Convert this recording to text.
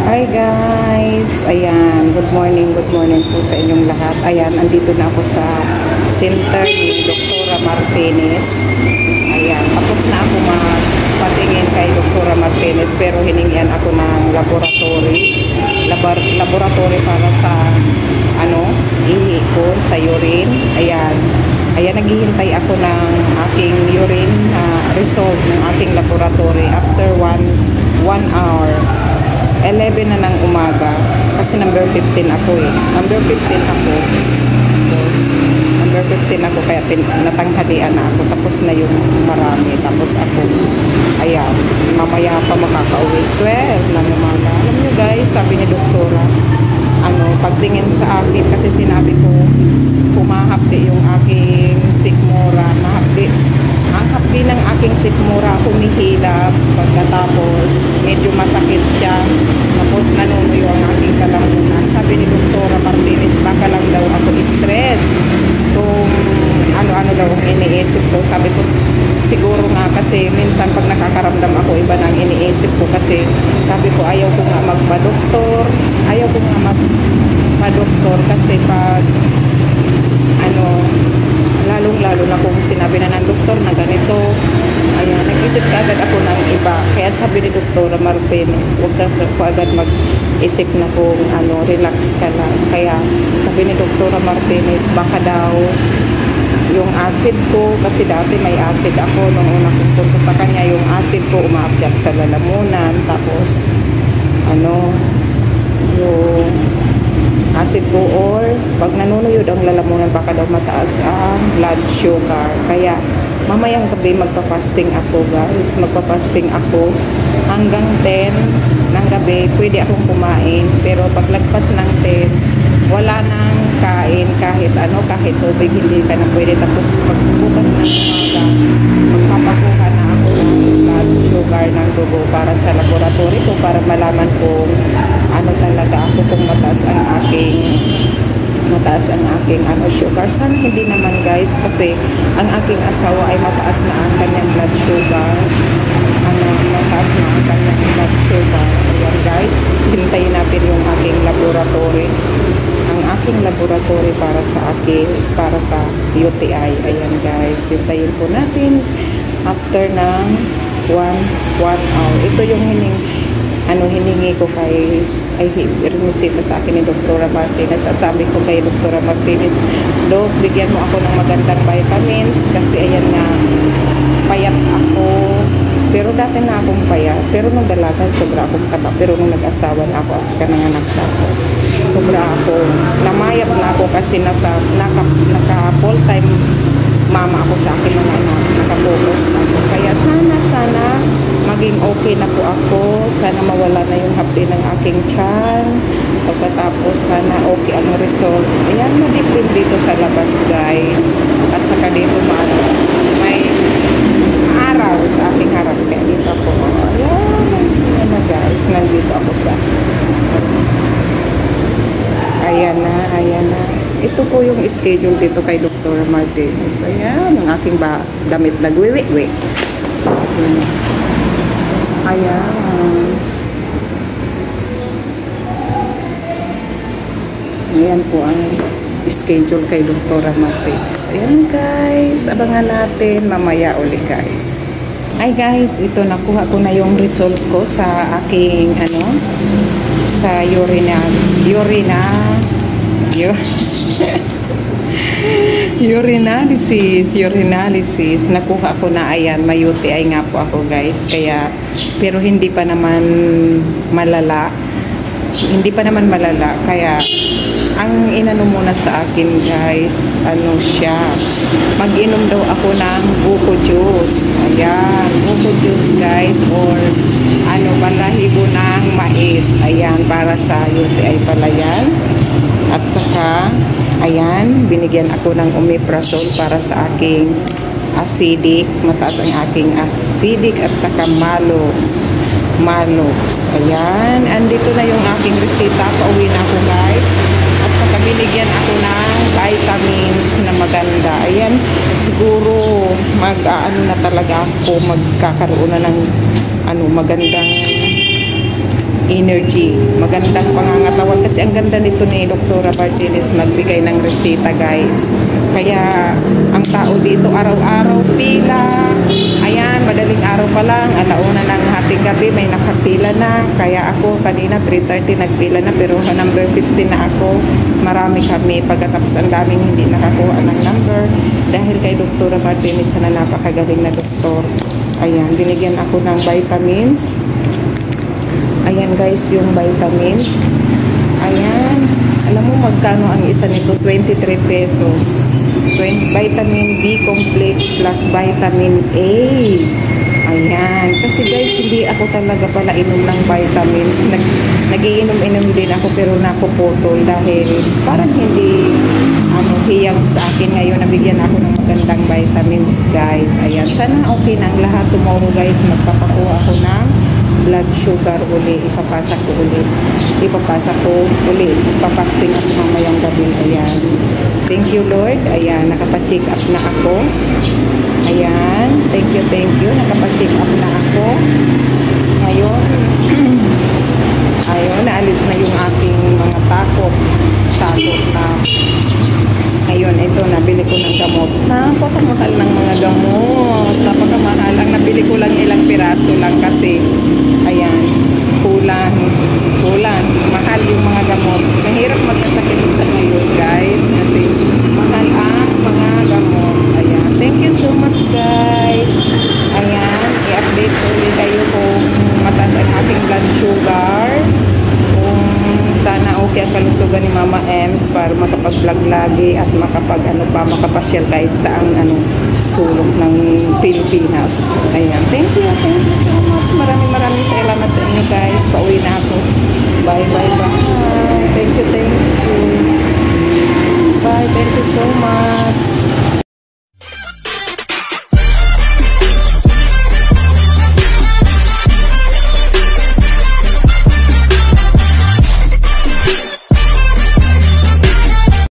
Hi guys! Ayan, good morning po sa inyong lahat. Ayan, andito na ako sa center ni Dr. Martinez. Ayan, tapos na ako magpatingin kay Dr. Martinez pero hiningian ako ng laboratory para sa ihi ko sa urine. Ayan, naghihintay ako ng aking urine result ng aking laboratory after 1 hour. 11 na ng umaga kasi number 15 ako number 15 ako, tapos number 15 ako kaya natanghalian na ako, tapos na yung marami, tapos ako ayan, mamaya pa makakauwi 12 ng umaga. Alam nyo guys, sabi ni doktora, pagtingin sa akin kasi sinabi ko humahapdi yung aking sikmura, ang hapdi ng aking sikmura humihilap, pagkatapos medyo masakit siya, tapos nanunuyo ang aking kalamunan. Sabi ni Dr. Martinez, baka lang daw ako stress kung ano-ano daw ang iniisip ko. Sabi ko siguro nga kasi minsan pag nakakaramdam ako iba nang iniisip ko, kasi sabi ko ayaw ko nga magpa-doktor kasi pag lalong-lalo na kung sinabi na ng doktor na ganito, ayan, nag-isip ka agad ako ng iba. Kaya sabi ni Dr. Martinez, huwag ka agad mag-isip na kung relax ka lang. Kaya sabi ni Dr. Martinez, baka daw yung acid ko, kasi dati may acid ako nung una kong punta sa kanya, yung acid ko umaakyat sa lalamunan, tapos yung acid ko, or pag nanunuyod ang lalamunan baka daw mataas ang blood sugar. Kaya mamayang gabi magpa-fasting ako guys, magpa-fasting ako hanggang 10 ng gabi. Pwede akong kumain, pero pag lagpas ng 10 wala nang kain, kahit tubig hindi ka na pwede. Tapos pagbukas ng umaga magpapakuha na ako ng blood sugar ng dugo para sa laboratory ko, para malaman kung talaga ako, kung mataas ang aking sugar. Sana hindi naman guys, kasi ang aking asawa ay mataas na ang kanyang blood sugar. Mataas na ang kanyang blood sugar. Ayan guys, hintayin natin yung aking laboratory. Ang aking laboratory para sa akin is para sa UTI. Ayan guys, hintayin po natin after ng 1 hour. Ito yung hiningi ko kay remisita sa akin ni Dr. Martinez, at sabi ko kay Dr. Martinez, Dok, bigyan mo ako ng magandang vitamins kasi ayan nga, payat ako, pero dati na akong payat, pero nung dalaga sobra akong taba, pero nung nag-asawa na ako at saka nanganak na ako, sobra ako, namayat na ako kasi naka full time mama ako sa akin mga anak, nakapokus na ako. Kaya sana maging okay na po ako, sana mawala na yung hapdi ng aking tiyan, pagkatapos sana okay ang result. Ayan, madipin dito sa labas guys, at saka dito may araw sa aking harap, kaya dito ako, ayan na guys, nandito ako sa ayan na. Ito po yung schedule dito kay Dr. Martinez. Ayan, ang aking damit nagwiwi-wi. Ayan. Ayan po ang schedule kay Dr. Martinez. Ayan guys, abangan natin mamaya uli guys. Ay guys, ito nakuha ko na yung result ko sa aking sa urinalysis. Nakuha ko na, ayan, may UTI nga po ako guys, kaya pero hindi pa naman malala, kaya ang inano muna sa akin guys, siya, mag-inom daw ako ng buko juice. Ayan, buko juice guys, or balahibo ng mais. Ayan, para sa UTI pala yan. At saka ayan, binigyan ako ng omeprazole para sa aking acidic, mataas ang aking acidic, at saka malox. Ayan, andito na yung aking resita, pauwi na ako guys. At saka binigyan ako ng vitamins na maganda. Ayan, siguro na talaga ako, magkakaroon na ng magandang energy, magandang pangangatawan kasi ang ganda nito ni Dr. Martinez magbigay ng reseta guys. Kaya ang tao dito araw-araw pila, ayan, madaling araw pa lang, alauna ng hating gabi may nakapila na. Kaya ako kanina 3:30 nagpila na, pero sa number 15 na ako. Marami kami, pagkatapos ang daming hindi nakakuha ng number dahil kay Dr. Martinez na napakagaling na doktor. Ayan, binigyan ako ng vitamins. Ayan guys, yung vitamins. Ayan. Alam mo magkano ang isa nito? 23 pesos. Vitamin B complex plus vitamin A. Ayan. Kasi guys, hindi ako talaga pala inom ng vitamins. Nagiinom-inom din ako pero napuputol dahil parang hindi hiyang sa akin. Ngayon, nabigyan ako ng magandang vitamins guys. Ayan. Sana okay na ang lahat. Tomorrow guys, magpapakuha ako ng blood sugar uli, ipapasa ko uli. Papasting ako mamayang gabi. Ayan. Thank you Lord. Ayan, nakapacheck up na ako. Ayan. Thank you. Nakapacheck up na ako. Ngayon, ayun, naalis na yung aking mga takot na. Ngayon, ito, nabili ko ng gamot. Napakamahal ng mga gamot. Napakamahal. Ang nabili ko lang ilang piraso lang kasi, ayan, kulang. Mahal yung mga gamot. Mahirap magkasakit sa ngayon, guys, kasi mahal ang mga gamot. Ayan. Thank you so much, guys. Ayan, i-update ko ulit kayo kung mataas ang ating blood sugar. Sana okay ang kalusugan ni Mama Ems para makapag-vlog lagi at makapasyal kahit saang sulok ng Pilipinas. Ayan. Thank you so much. Maraming salamat sa inyo guys. Pauwi na ako. Bye. Thank you. Bye. Thank you so much.